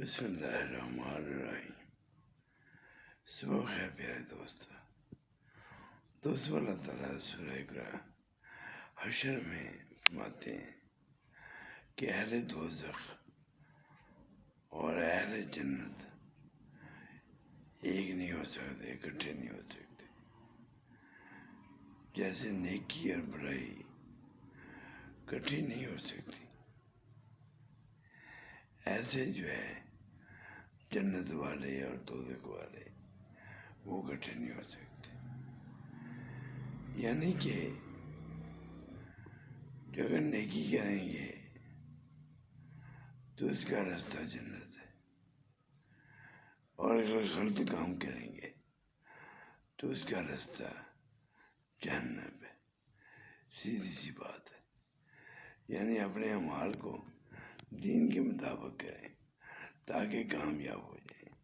بسم اللہ الرحمن الرحیم۔ صبح خیر پیارے دوستو اللہ تعالیٰ سورہ حشر میں فرماتے ہیں کہ اہل دوزخ اور اہل جنت ایک نہیں ہو سکتے، اکٹھے نہیں ہو سکتے۔ جیسے نیکی اور برائی اکٹھی نہیں ہو سکتی، ایسے جو ہے جنت والے اور دوزخ والے وہ اکٹھے نہیں ہو سکتے۔ یعنی کہ جو اگر نیکی کریں گے تو اس کا راستہ جنت ہے، اور اگر غلط کام کریں گے تو اس کا راستہ جہنم ہے۔ سیدھی سی بات ہے۔ یعنی اپنے اعمال کو دین کے مطابق کریں تاکہ کامیاب ہو جائیں۔